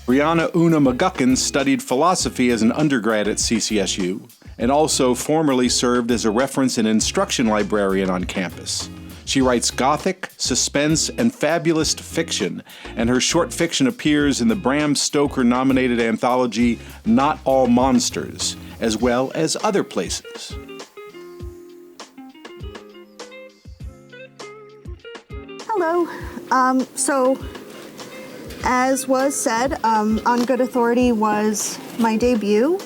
Briana Una McGuckin studied philosophy as an undergrad at CCSU and also formerly served as a reference and instruction librarian on campus. She writes Gothic, suspense, and fabulist fiction, and her short fiction appears in the Bram Stoker-nominated anthology Not All Monsters, as well as other places. Hello. So, as was said, On Good Authority was my debut.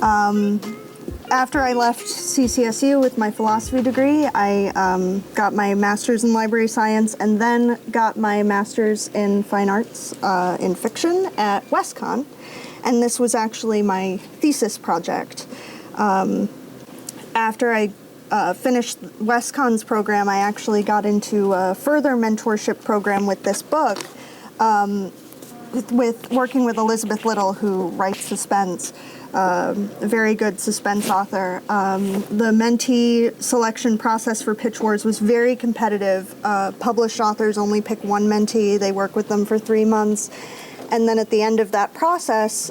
After I left CCSU with my philosophy degree, I got my master's in library science and then got my master's in fine arts in fiction at WestConn. And this was actually my thesis project. After I finished WestConn's program, I actually got into a further mentorship program with this book, with working with Elizabeth Little, who writes suspense. A very good suspense author. The mentee selection process for Pitch Wars was very competitive. Published authors only pick one mentee. They work with them for 3 months. And then at the end of that process,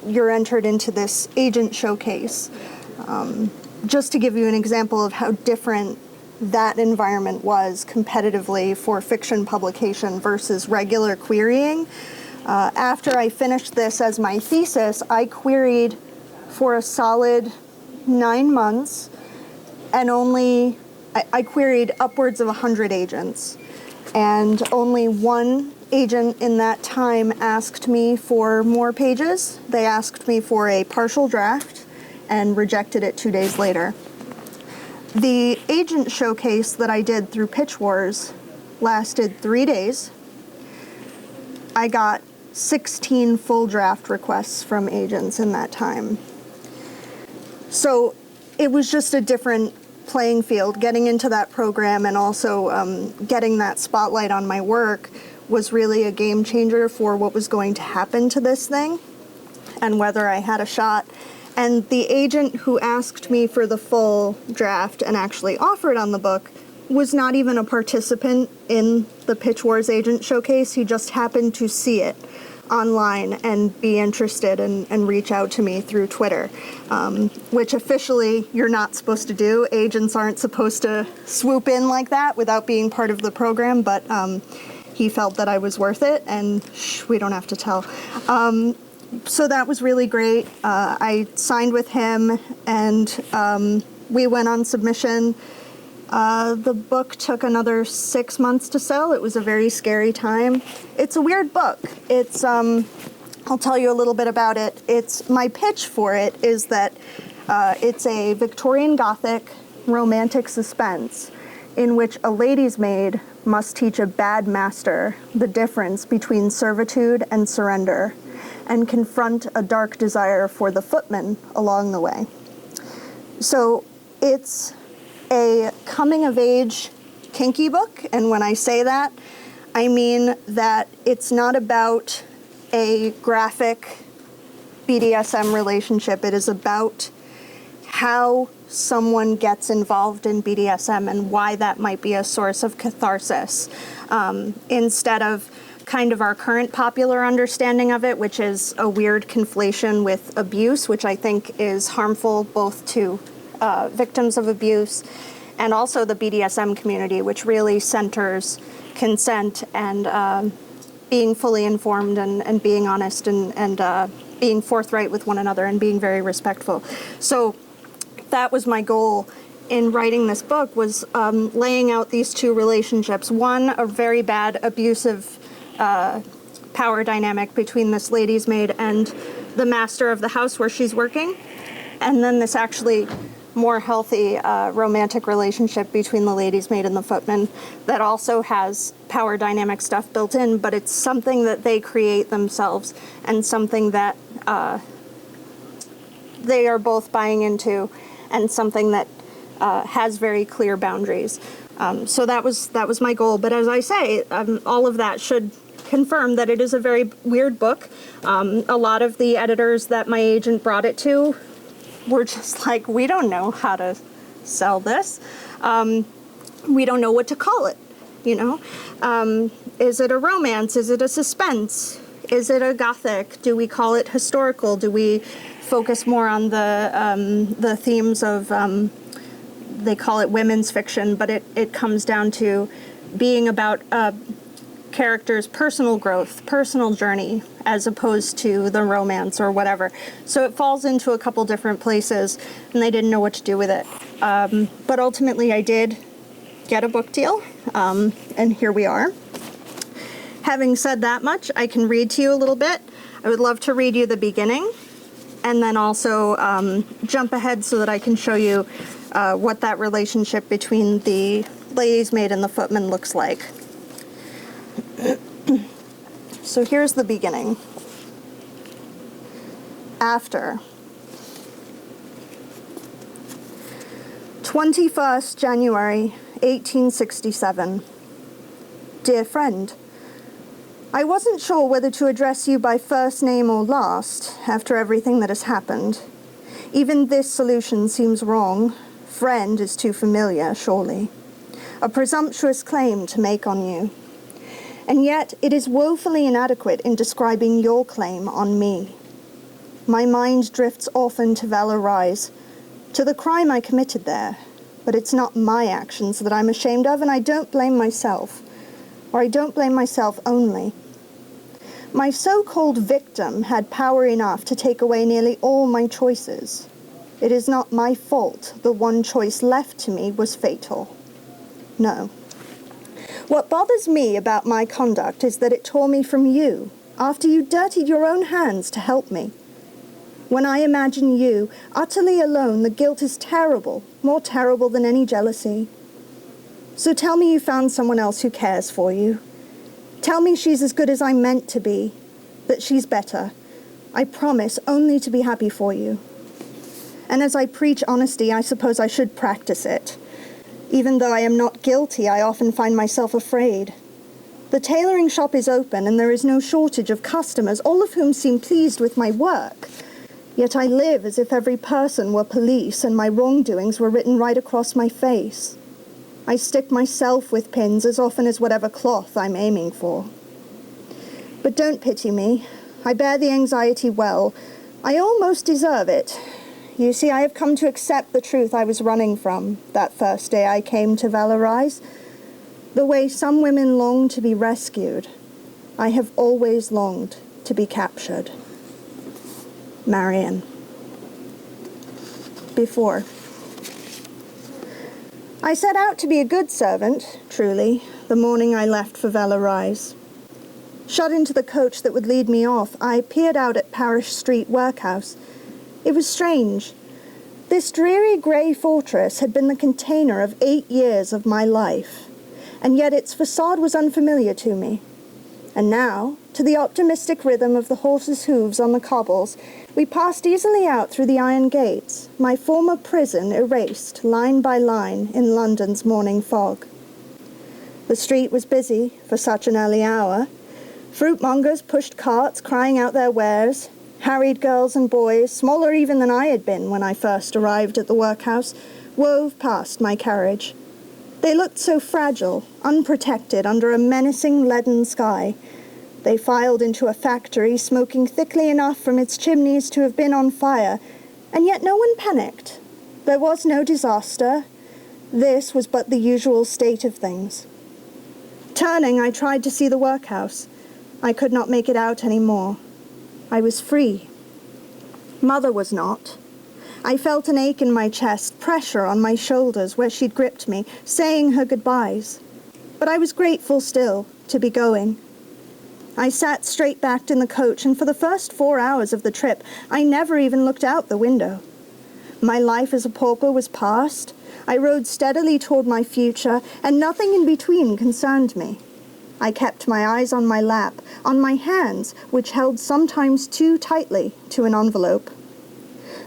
you're entered into this agent showcase. Just to give you an example of how different that environment was competitively for fiction publication versus regular querying. After I finished this as my thesis, I queried for a solid 9 months, and I queried upwards of 100 agents. And only one agent in that time asked me for more pages. They asked me for a partial draft and rejected it 2 days later. The agent showcase that I did through Pitch Wars lasted 3 days. I got 16 full draft requests from agents in that time. So it was just a different playing field. Getting into that program and also getting that spotlight on my work was really a game changer for what was going to happen to this thing and whether I had a shot. And the agent who asked me for the full draft and actually offered on the book was not even a participant in the Pitch Wars agent showcase. He just happened to see it online and be interested and reach out to me through Twitter, which officially you're not supposed to do. Agents aren't supposed to swoop in like that without being part of the program, but he felt that I was worth it, and we don't have to tell. So that was really great. I signed with him, and we went on submission. The book took another 6 months to sell. It was a very scary time. It's a weird book. It's, I'll tell you a little bit about it. My pitch for it is that it's a Victorian Gothic romantic suspense in which a lady's maid must teach a bad master the difference between servitude and surrender and confront a dark desire for the footman along the way. So it's a coming-of-age kinky book, and when I say that, I mean that it's not about a graphic BDSM relationship. It is about how someone gets involved in BDSM and why that might be a source of catharsis, instead of kind of our current popular understanding of it, which is a weird conflation with abuse, which I think is harmful both to victims of abuse and also the BDSM community, which really centers consent and being fully informed and being honest and being forthright with one another and being very respectful. So that was my goal in writing this book, was laying out these two relationships. One, a very bad abusive power dynamic between this lady's maid and the master of the house where she's working, and then this actually more healthy romantic relationship between the lady's maid and the footman that also has power dynamic stuff built in, but it's something that they create themselves and something that they are both buying into, and something that has very clear boundaries. So that was my goal. But as I say, all of that should confirm that it is a very weird book. A lot of the editors that my agent brought it to were just like, we don't know how to sell this. We don't know what to call it, you know? Is it a romance? Is it a suspense? Is it a Gothic? Do we call it historical? Do we focus more on the themes of, they call it women's fiction, but it comes down to being about character's personal growth, personal journey, as opposed to the romance or whatever. So it falls into a couple different places, and they didn't know what to do with it. But ultimately I did get a book deal, and here we are. Having said that much, I can read to you a little bit. I would love to read you the beginning, and then also jump ahead so that I can show you what that relationship between the lady's maid and the footman looks like. So here's the beginning. After. 21st January, 1867. Dear friend, I wasn't sure whether to address you by first name or last after everything that has happened. Even this solution seems wrong. Friend is too familiar, surely. A presumptuous claim to make on you. And yet it is woefully inadequate in describing your claim on me. My mind drifts often to Valorize, to the crime I committed there, but it's not my actions that I'm ashamed of, and I don't blame myself, or I don't blame myself only. My so-called victim had power enough to take away nearly all my choices. It is not my fault the one choice left to me was fatal. No. What bothers me about my conduct is that it tore me from you, after you dirtied your own hands to help me. When I imagine you, utterly alone, the guilt is terrible, more terrible than any jealousy. So tell me you found someone else who cares for you. Tell me she's as good as I'm meant to be, that she's better. I promise only to be happy for you. And as I preach honesty, I suppose I should practice it. Even though I am not guilty, I often find myself afraid. The tailoring shop is open, and there is no shortage of customers, all of whom seem pleased with my work. Yet I live as if every person were police, and my wrongdoings were written right across my face. I stick myself with pins as often as whatever cloth I'm aiming for. But don't pity me. I bear the anxiety well. I almost deserve it. You see, I have come to accept the truth I was running from that first day I came to Valorize. The way some women long to be rescued, I have always longed to be captured. Marion. Before. I set out to be a good servant, truly, the morning I left for Valorize. Shut into the coach that would lead me off, I peered out at Parish Street Workhouse. It was strange. This dreary grey fortress had been the container of 8 years of my life, and yet its facade was unfamiliar to me. And now, to the optimistic rhythm of the horses' hooves on the cobbles, we passed easily out through the iron gates, my former prison erased line by line in London's morning fog. The street was busy for such an early hour. Fruitmongers pushed carts crying out their wares. Harried girls and boys, smaller even than I had been when I first arrived at the workhouse, wove past my carriage. They looked so fragile, unprotected under a menacing leaden sky. They filed into a factory smoking thickly enough from its chimneys to have been on fire, and yet no one panicked. There was no disaster. This was but the usual state of things. Turning, I tried to see the workhouse. I could not make it out any more. I was free. Mother was not. I felt an ache in my chest, pressure on my shoulders where she'd gripped me, saying her goodbyes. But I was grateful still to be going. I sat straight-backed in the coach, and for the first 4 hours of the trip, I never even looked out the window. My life as a pauper was past. I rode steadily toward my future, and nothing in between concerned me. I kept my eyes on my lap, on my hands, which held sometimes too tightly to an envelope.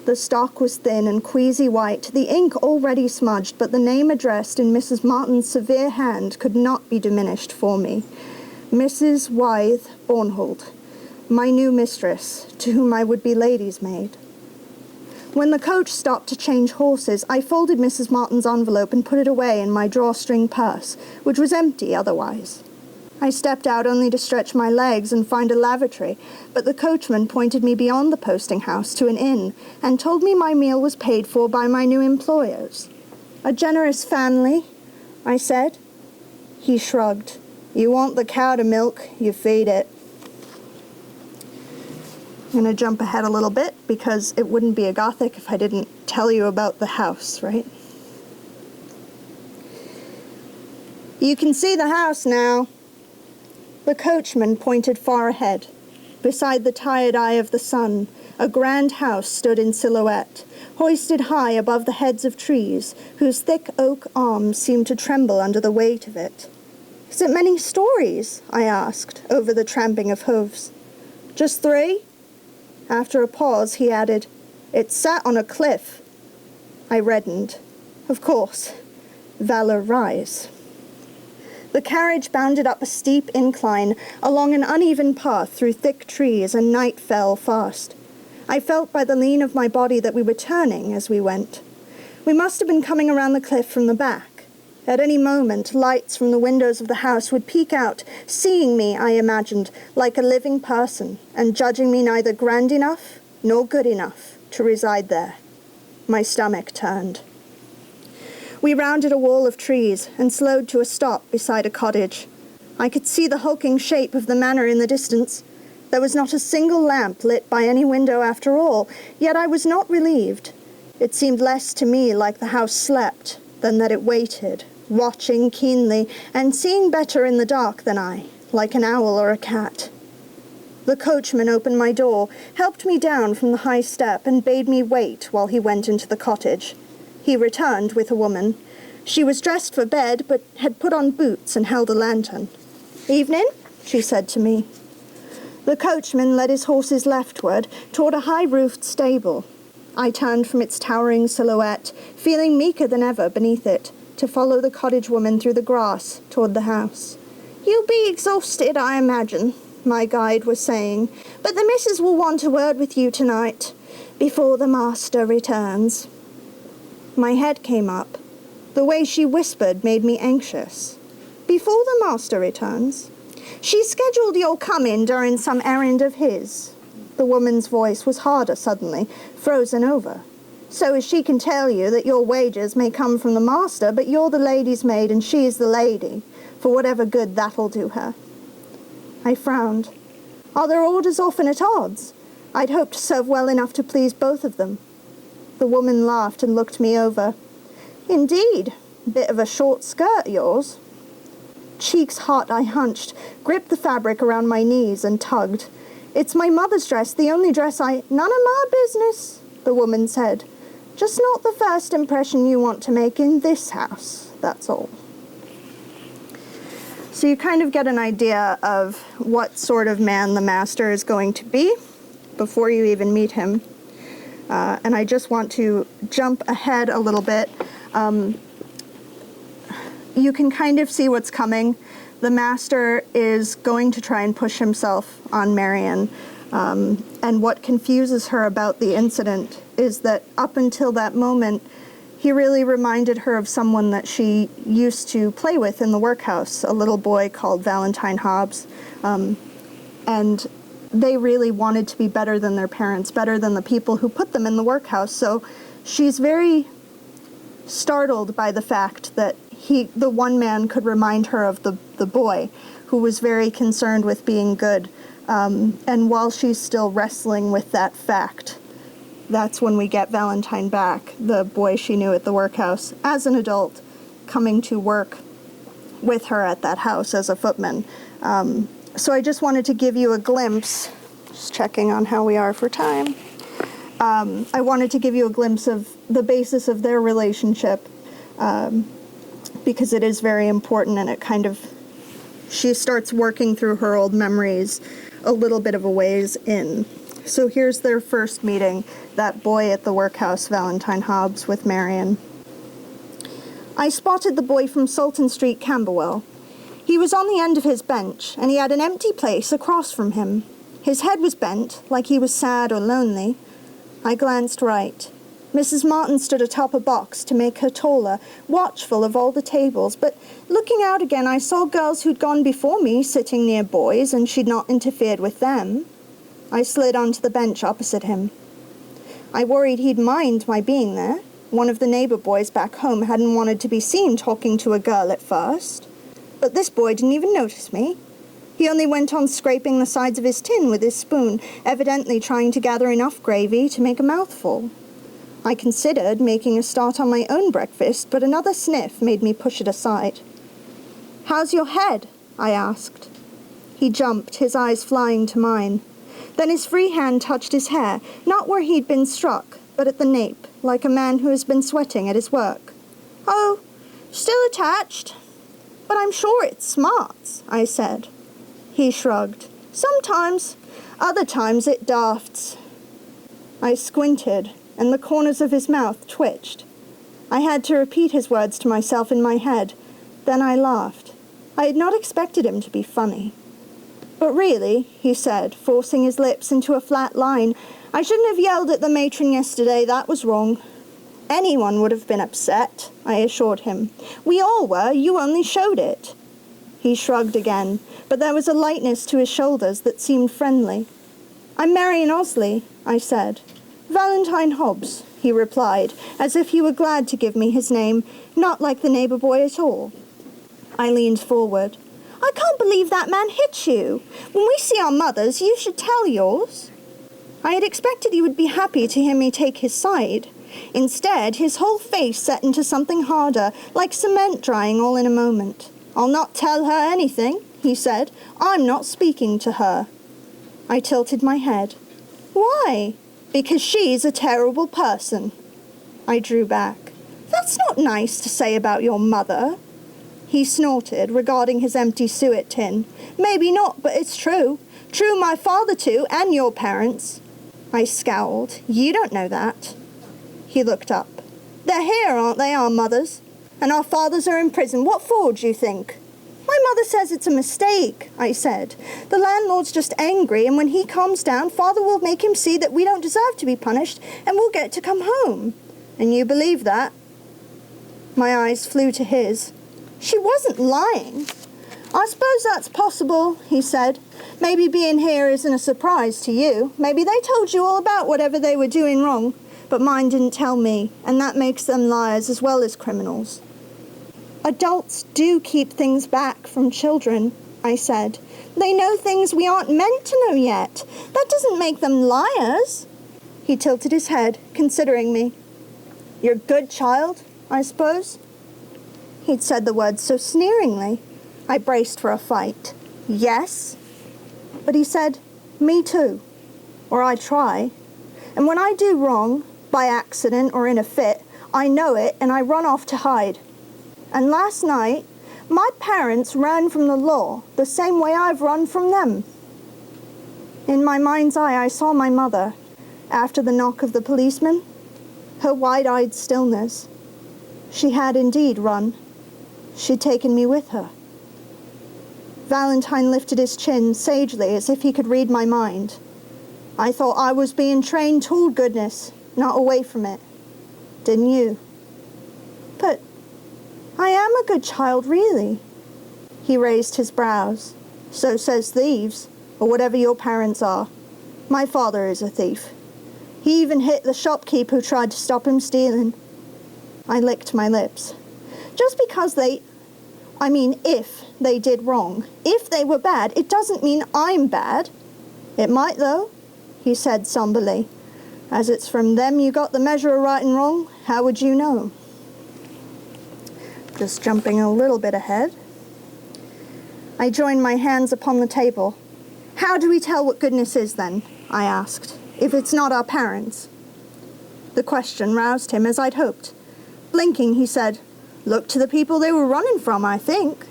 The stock was thin and queasy white, the ink already smudged, but the name addressed in Mrs. Martin's severe hand could not be diminished for me. Mrs. Wythe Bornhold, my new mistress, to whom I would be lady's maid. When the coach stopped to change horses, I folded Mrs. Martin's envelope and put it away in my drawstring purse, which was empty otherwise. I stepped out only to stretch my legs and find a lavatory, but the coachman pointed me beyond the posting house to an inn and told me my meal was paid for by my new employers. A generous family, I said. He shrugged. You want the cow to milk, you feed it. I'm going to jump ahead a little bit because it wouldn't be a Gothic if I didn't tell you about the house, right? You can see the house now. The coachman pointed far ahead. Beside the tired eye of the sun, a grand house stood in silhouette, hoisted high above the heads of trees, whose thick oak arms seemed to tremble under the weight of it. Is it many stories? I asked, over the tramping of hooves. Just 3? After a pause, he added, It's sat on a cliff. I reddened. Of course. Valor rise. The carriage bounded up a steep incline, along an uneven path through thick trees, and night fell fast. I felt by the lean of my body that we were turning as we went. We must have been coming around the cliff from the back. At any moment, lights from the windows of the house would peek out, seeing me, I imagined, like a living person, and judging me neither grand enough nor good enough to reside there. My stomach turned. We rounded a wall of trees and slowed to a stop beside a cottage. I could see the hulking shape of the manor in the distance. There was not a single lamp lit by any window after all, yet I was not relieved. It seemed less to me like the house slept than that it waited, watching keenly and seeing better in the dark than I, like an owl or a cat. The coachman opened my door, helped me down from the high step, and bade me wait while he went into the cottage. He returned with a woman. She was dressed for bed, but had put on boots and held a lantern. Evening, she said to me. The coachman led his horses leftward toward a high-roofed stable. I turned from its towering silhouette, feeling meeker than ever beneath it, to follow the cottage woman through the grass toward the house. You'll be exhausted, I imagine, my guide was saying, but the missus will want a word with you tonight, before the master returns. My head came up. The way she whispered made me anxious. Before the master returns? She's scheduled you'll come in during some errand of his. The woman's voice was harder suddenly, frozen over. So as she can tell you that your wages may come from the master, but you're the lady's maid and she's the lady, for whatever good that'll do her. I frowned. Are their orders often at odds? I'd hoped to serve well enough to please both of them. The woman laughed and looked me over. Indeed, bit of a short skirt, yours. Cheeks hot, I hunched, gripped the fabric around my knees and tugged. It's my mother's dress, the only dress None of my business, the woman said. Just not the first impression you want to make in this house, that's all. So you kind of get an idea of what sort of man the master is going to be before you even meet him. And I just want to jump ahead a little bit. You can kind of see what's coming. The master is going to try and push himself on Marian. And what confuses her about the incident is that up until that moment, he really reminded her of someone that she used to play with in the workhouse, a little boy called Valentine Hobbs. And they really wanted to be better than their parents, better than the people who put them in the workhouse. So she's very startled by the fact that the one man could remind her of the boy who was very concerned with being good. And while she's still wrestling with that fact, that's when we get Valentine back, the boy she knew at the workhouse, as an adult, coming to work with her at that house as a footman. So I just wanted to give you a glimpse, just checking on how we are for time. I wanted to give you a glimpse of the basis of their relationship, because it is very important, and it kind of, she starts working through her old memories a little bit of a ways in. So here's their first meeting, that boy at the workhouse, Valentine Hobbs, with Marian. I spotted the boy from Sultan Street, Camberwell. He was on the end of his bench, and he had an empty place across from him. His head was bent, like he was sad or lonely. I glanced right. Mrs. Martin stood atop a box to make her taller, watchful of all the tables, but looking out again I saw girls who'd gone before me sitting near boys, and she'd not interfered with them. I slid onto the bench opposite him. I worried he'd mind my being there. One of the neighbor boys back home hadn't wanted to be seen talking to a girl at first. But this boy didn't even notice me. He only went on scraping the sides of his tin with his spoon, evidently trying to gather enough gravy to make a mouthful. I considered making a start on my own breakfast, but another sniff made me push it aside. "How's your head?" I asked. He jumped, his eyes flying to mine. Then his free hand touched his hair, not where he'd been struck, but at the nape, like a man who has been sweating at his work. "Oh, still attached. But I'm sure it smarts," I said. He shrugged. "Sometimes. Other times it dafts." I squinted, and the corners of his mouth twitched. I had to repeat his words to myself in my head. Then I laughed. I had not expected him to be funny. "But really," he said, forcing his lips into a flat line, "I shouldn't have yelled at the matron yesterday. That was wrong." "Anyone would have been upset," I assured him. "We all were. You only showed it." He shrugged again, but there was a lightness to his shoulders that seemed friendly. "I'm Marion Osley," I said. "Valentine Hobbs," he replied, as if he were glad to give me his name, not like the neighbor boy at all. I leaned forward. "I can't believe that man hit you. When we see our mothers, you should tell yours." I had expected he would be happy to hear me take his side. Instead, his whole face set into something harder, like cement drying all in a moment. "I'll not tell her anything," he said. "I'm not speaking to her." I tilted my head. "Why?" "Because she's a terrible person." I drew back. "That's not nice to say about your mother." He snorted, regarding his empty suet tin. "Maybe not, but it's true. True my father too, and your parents." I scowled. "You don't know that." He looked up. "They're here, aren't they, our mothers? And our fathers are in prison. What for, do you think?" "My mother says it's a mistake," I said. "The landlord's just angry, and when he calms down, father will make him see that we don't deserve to be punished, and we'll get to come home." "And you believe that?" My eyes flew to his. She wasn't lying. "I suppose that's possible," he said. "Maybe being here isn't a surprise to you. Maybe they told you all about whatever they were doing wrong, but mine didn't tell me, and that makes them liars as well as criminals." "Adults do keep things back from children," I said. "They know things we aren't meant to know yet. That doesn't make them liars." He tilted his head, considering me. "You're a good child, I suppose?" He'd said the words so sneeringly. I braced for a fight. "Yes." But he said, "Me too. Or I try. And when I do wrong, by accident or in a fit, I know it and I run off to hide. And last night, my parents ran from the law the same way I've run from them." In my mind's eye, I saw my mother, after the knock of the policeman, her wide-eyed stillness. She had indeed run. She'd taken me with her. Valentine lifted his chin sagely as if he could read my mind. "I thought I was being trained toward goodness, not away from it. Didn't you?" "But I am a good child, really." He raised his brows. "So says thieves, or whatever your parents are. My father is a thief. He even hit the shopkeep who tried to stop him stealing." I licked my lips. "Just because if they did wrong, if they were bad, it doesn't mean I'm bad." "It might, though," he said somberly. "As it's from them you got the measure of right and wrong, how would you know?" Just jumping a little bit ahead. I joined my hands upon the table. "How do we tell what goodness is, then?" I asked. "If it's not our parents?" The question roused him, as I'd hoped. Blinking, he said, "Look to the people they were running from, I think."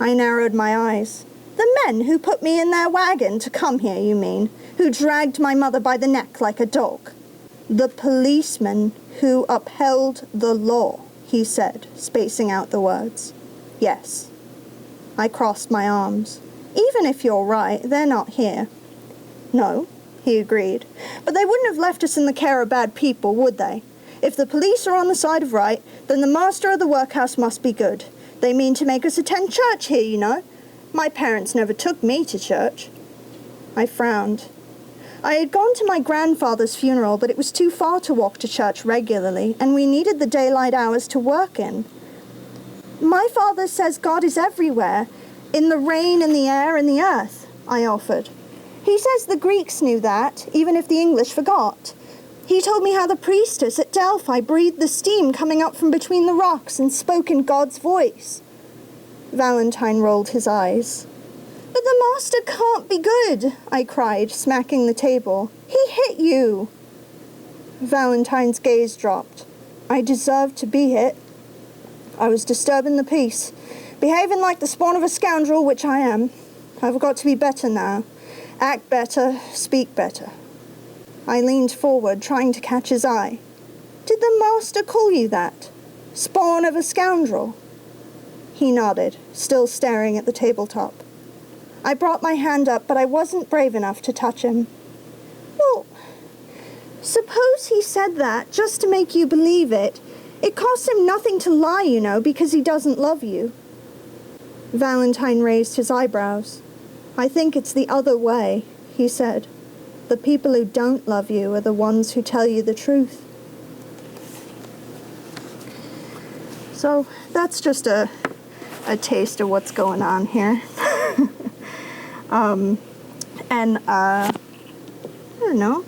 I narrowed my eyes. "The men who put me in their wagon to come here, you mean? Who dragged my mother by the neck like a dog?" "The policemen who upheld the law," he said, spacing out the words. "Yes." I crossed my arms. "Even if you're right, they're not here." "No," he agreed. "But they wouldn't have left us in the care of bad people, would they? If the police are on the side of right, then the master of the workhouse must be good. They mean to make us attend church here, you know. My parents never took me to church." I frowned. I had gone to my grandfather's funeral, but it was too far to walk to church regularly, and we needed the daylight hours to work in. "My father says God is everywhere, in the rain and the air and the earth," I offered. "He says the Greeks knew that, even if the English forgot. He told me how the priestess at Delphi breathed the steam coming up from between the rocks and spoke in God's voice." Valentine rolled his eyes. "But the master can't be good," I cried, smacking the table. "He hit you." Valentine's gaze dropped. I deserved to be hit. I was disturbing the peace, behaving like the spawn of a scoundrel, which I am. I've got to be better now. Act better, speak better. I leaned forward, trying to catch his eye. "Did the master call you that? Spawn of a scoundrel?" He nodded, still staring at the tabletop. I brought my hand up, but I wasn't brave enough to touch him. "Well, suppose he said that just to make you believe it. It costs him nothing to lie, you know, because he doesn't love you." Valentine raised his eyebrows. "I think it's the other way," he said. "The people who don't love you are the ones who tell you the truth." So that's just a taste of what's going on here. I don't know.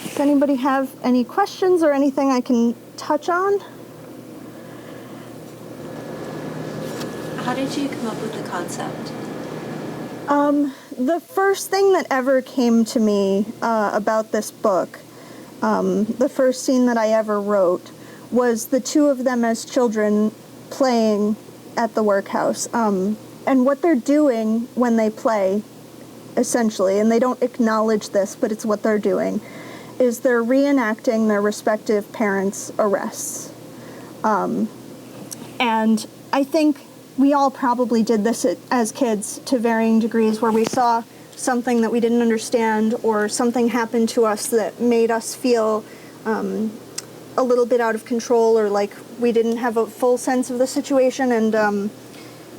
Does anybody have any questions or anything I can touch on? How did you come up with the concept? The first thing that ever came to me about this book, the first scene that I ever wrote, was the two of them as children playing at the workhouse. And what they're doing when they play, essentially, and they don't acknowledge this, but it's what they're doing, is they're reenacting their respective parents' arrests. And I think we all probably did this as kids to varying degrees, where we saw something that we didn't understand or something happened to us that made us feel a little bit out of control, or like we didn't have a full sense of the situation, and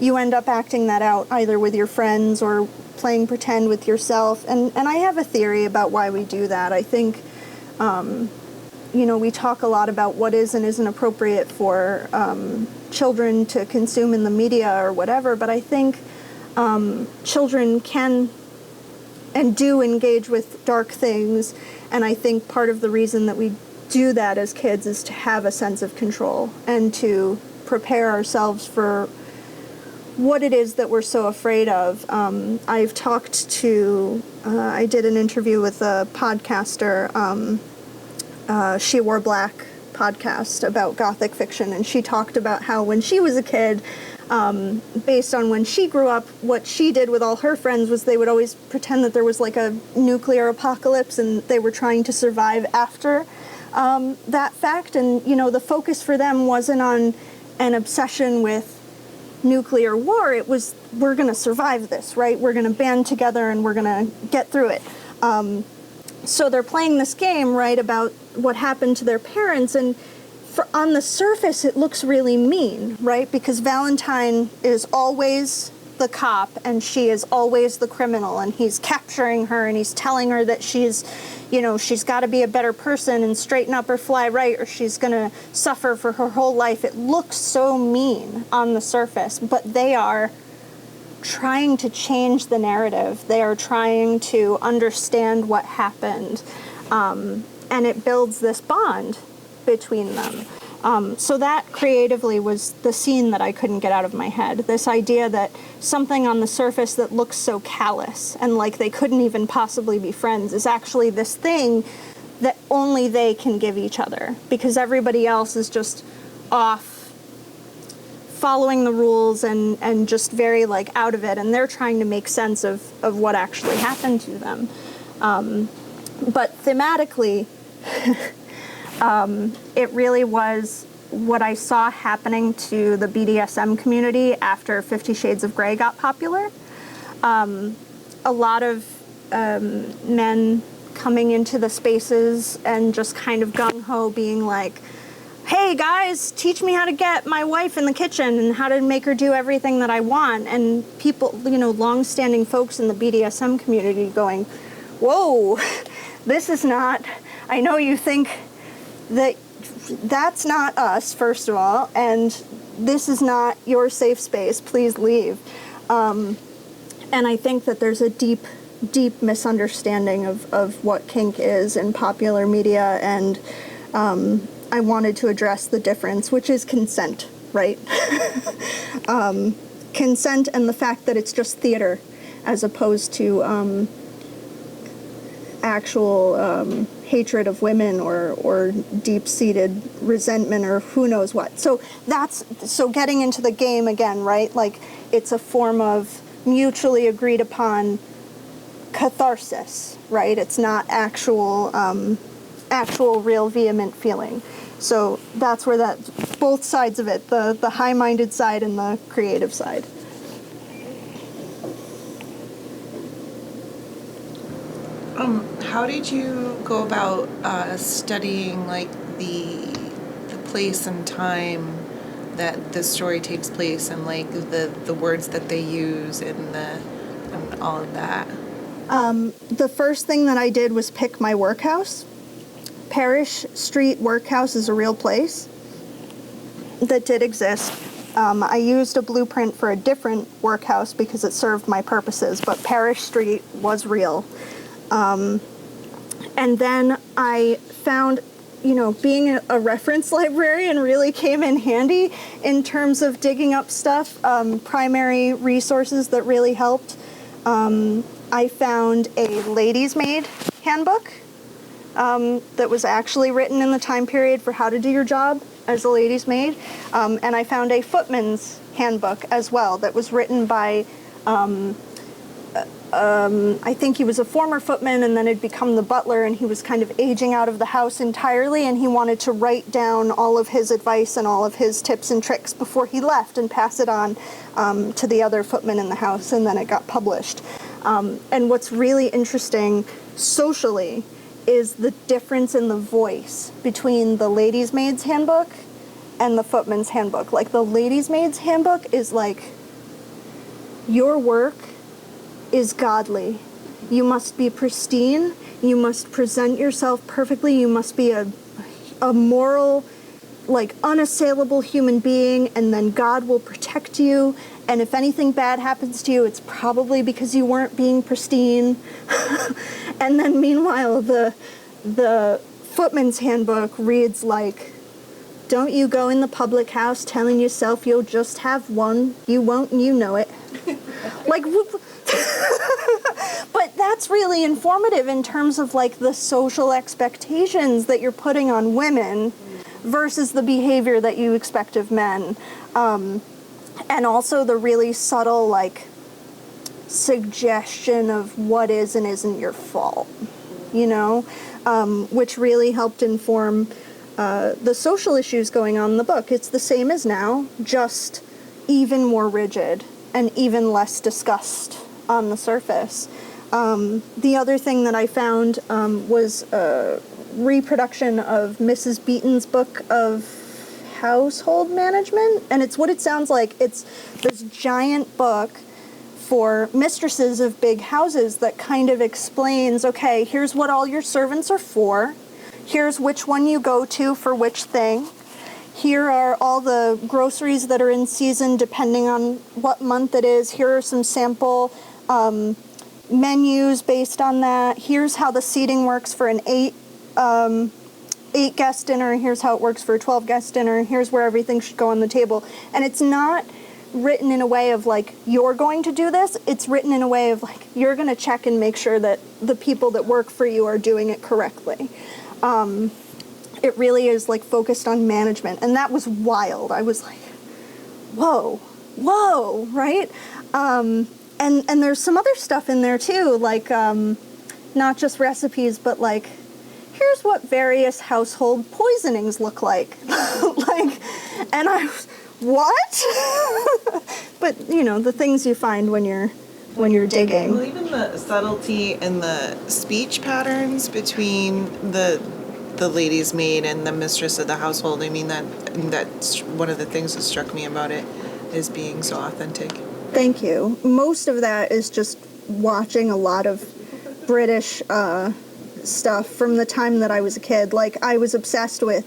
you end up acting that out either with your friends or playing pretend with yourself. And I have a theory about why we do that. I think, we talk a lot about what is and isn't appropriate for children to consume in the media or whatever, but I think children can and do engage with dark things, and I think part of the reason that we do that as kids is to have a sense of control and to prepare ourselves for what it is that we're so afraid of. I've talked to, I did an interview with a podcaster, She Wore Black podcast about Gothic fiction, and she talked about how when she was a kid, based on when she grew up, what she did with all her friends was they would always pretend that there was like a nuclear apocalypse and they were trying to survive after that fact. And, the focus for them wasn't on an obsession with nuclear war. It was, we're going to survive this, right? We're going to band together and we're going to get through it. So they're playing this game, right, about what happened to their parents, and on the surface it looks really mean, right? Because Valentine is always the cop and she is always the criminal, and he's capturing her and he's telling her that she's got to be a better person and straighten up or fly right, or she's going to suffer for her whole life. It looks so mean on the surface, but they are trying to change the narrative. They are trying to understand what happened, and it builds this bond between them. So that creatively was the scene that I couldn't get out of my head. This idea that something on the surface that looks so callous and like they couldn't even possibly be friends is actually this thing that only they can give each other, because everybody else is just off following the rules and just very like out of it, and they're trying to make sense of what actually happened to them. But thematically, it really was what I saw happening to the BDSM community after 50 Shades of Grey got popular. A lot of men coming into the spaces and just kind of gung-ho being like, hey guys, teach me how to get my wife in the kitchen and how to make her do everything that I want. And people, long-standing folks in the BDSM community going, whoa, this is not, I know you think that that's not us, first of all, and this is not your safe space, please leave. And I think that there's a deep misunderstanding of what kink is in popular media, and I wanted to address the difference, which is consent, right? Consent and the fact that it's just theater as opposed to actual hatred of women or deep-seated resentment or who knows what. So getting into the game again, right? Like, it's a form of mutually agreed upon catharsis, right? It's not actual real vehement feeling. So that's where both sides of it, the high-minded side and the creative side. How did you go about studying like the place and time that the story takes place, and like the words that they use and all of that? The first thing that I did was pick my workhouse. Parish Street Workhouse is a real place that did exist. I used a blueprint for a different workhouse because it served my purposes, but Parish Street was real. And then I found, being a reference librarian really came in handy in terms of digging up stuff, primary resources that really helped. I found a lady's maid handbook that was actually written in the time period for how to do your job as a lady's maid. And I found a footman's handbook as well that was written by, I think he was a former footman and then had become the butler, and he was kind of aging out of the house entirely, and he wanted to write down all of his advice and all of his tips and tricks before he left and pass it on to the other footmen in the house, and then it got published. And what's really interesting socially is the difference in the voice between the Ladies' Maid's Handbook and the Footman's Handbook. Like, the Ladies' Maid's Handbook is like, your work is godly. You must be pristine. You must present yourself perfectly. You must be a moral, like, unassailable human being, and then God will protect you. And if anything bad happens to you, it's probably because you weren't being pristine. And then meanwhile, the Footman's Handbook reads like, don't you go in the public house telling yourself you'll just have one. You won't, and you know it. Like, but that's really informative in terms of like the social expectations that you're putting on women versus the behavior that you expect of men. And also the really subtle, like, suggestion of what is and isn't your fault, which really helped inform the social issues going on in the book. It's the same as now, just even more rigid and even less discussed on the surface. The other thing that I found was a reproduction of Mrs. Beaton's book of household management, and it's what it sounds like. It's this giant book for mistresses of big houses that kind of explains, okay, here's what all your servants are for, here's which one you go to for which thing, here are all the groceries that are in season depending on what month it is, here are some sample menus based on that, here's how the seating works for an 8 guest dinner, here's how it works for a 12 guest dinner, here's where everything should go on the table. And it's not written in a way of like, you're going to do this, it's written in a way of like, you're going to check and make sure that the people that work for you are doing it correctly. It really is like focused on management, and that was wild. I was like, whoa, right? And there's some other stuff in there too, like not just recipes, but like, here's what various household poisonings look like. And I was, what? But, the things you find when you're digging. Well, even the subtlety and the speech patterns between the the lady's maid and the mistress of the household. I mean, that's one of the things that struck me about it, is being so authentic. Thank you. Most of that is just watching a lot of British stuff from the time that I was a kid. Like, I was obsessed with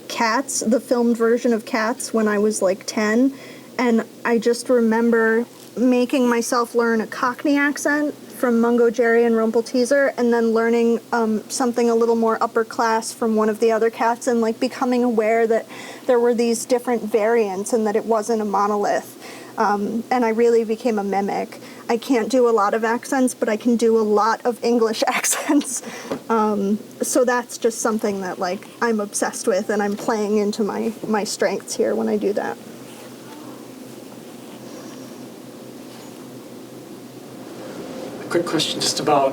Cats, the filmed version of Cats, when I was like 10, and I just remember making myself learn a Cockney accent from Mungo Jerry and Rumpelteazer, and then learning something a little more upper class from one of the other cats, and like becoming aware that there were these different variants and that it wasn't a monolith. And I really became a mimic. I can't do a lot of accents, but I can do a lot of English accents. So that's just something that like I'm obsessed with, and I'm playing into my strengths here when I do that. A quick question just about,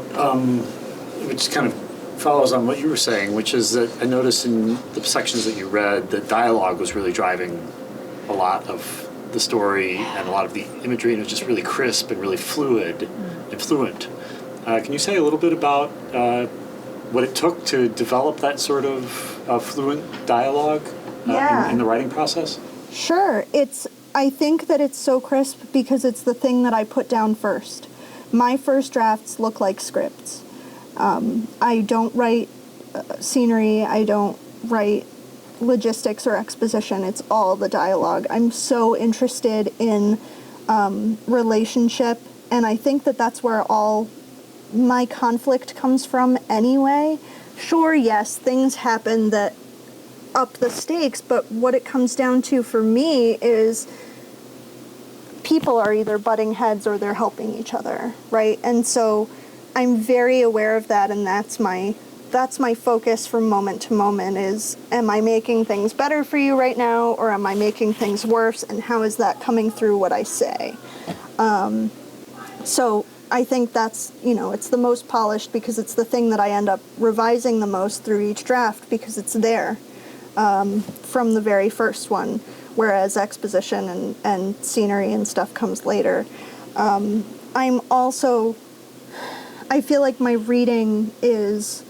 which kind of follows on what you were saying, which is that I noticed in the sections that you read that dialogue was really driving a lot of the story and a lot of the imagery, and it was just really crisp and really fluid and fluent. Can you say a little bit about what it took to develop that sort of fluent dialogue in the writing process? Sure. I think that it's so crisp because it's the thing that I put down first. My first drafts look like scripts. I don't write scenery. I don't write logistics or exposition. It's all the dialogue. I'm so interested in relationship, and I think that that's where all my conflict comes from anyway. Sure, yes, things happen that up the stakes, but what it comes down to for me is people are either butting heads or they're helping each other, right? And so I'm very aware of that, and that's my focus from moment to moment is, am I making things better for you right now, or am I making things worse, and how is that coming through what I say? So I think that's, it's the most polished because it's the thing that I end up revising the most through each draft because it's there from the very first one, whereas exposition and scenery and stuff comes later. I feel like my reading is,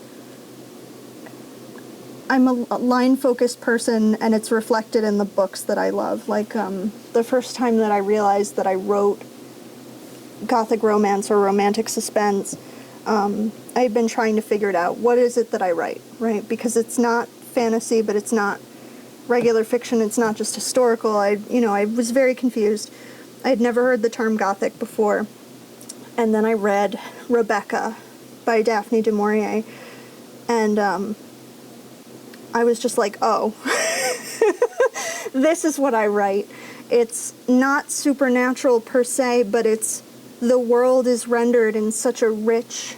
I'm a line-focused person, and it's reflected in the books that I love. Like, the first time that I realized that I wrote Gothic romance or romantic suspense, I had been trying to figure it out. What is it that I write, right? Because it's not fantasy, but it's not regular fiction. It's not just historical. I was very confused. I had never heard the term Gothic before. And then I read Rebecca by Daphne du Maurier, and I was just like, oh, this is what I write. It's not supernatural per se, but the world is rendered in such a rich,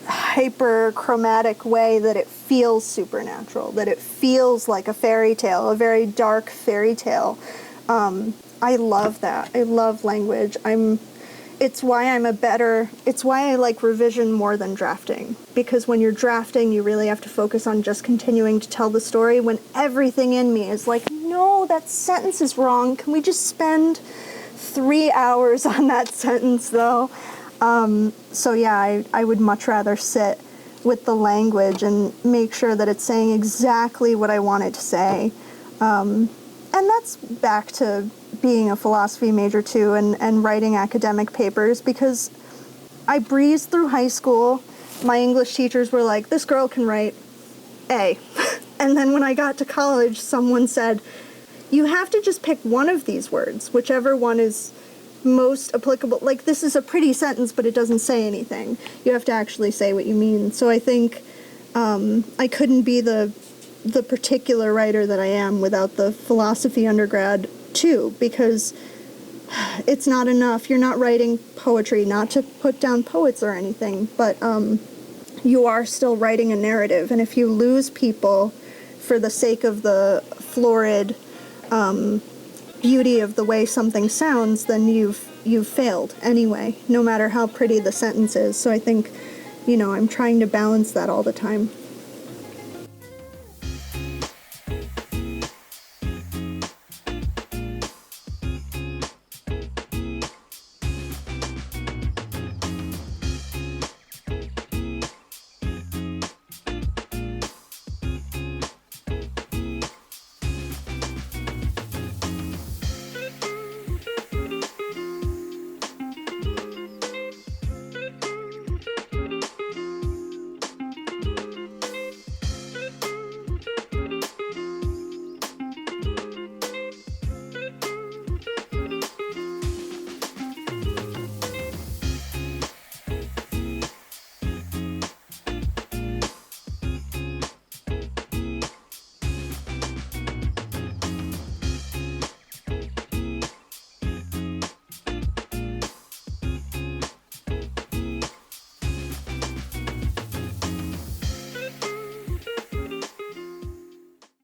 hyper-chromatic way that it feels supernatural, that it feels like a fairy tale, a very dark fairy tale. I love that. I love language. It's why I like revision more than drafting. Because when you're drafting, you really have to focus on just continuing to tell the story, when everything in me is like, no, that sentence is wrong. Can we just spend 3 hours on that sentence, though? So yeah, I would much rather sit with the language and make sure that it's saying exactly what I want it to say. And that's back to being a philosophy major too, and writing academic papers, because I breezed through high school. My English teachers were like, this girl can write A. And then when I got to college, someone said, you have to just pick one of these words, whichever one is most applicable. Like, this is a pretty sentence, but it doesn't say anything. You have to actually say what you mean. So I think I couldn't be the particular writer that I am without the philosophy undergrad too, because it's not enough. You're not writing poetry, not to put down poets or anything, but you are still writing a narrative. And if you lose people for the sake of the florid beauty of the way something sounds, then you've failed anyway, no matter how pretty the sentence is. So I think, I'm trying to balance that all the time.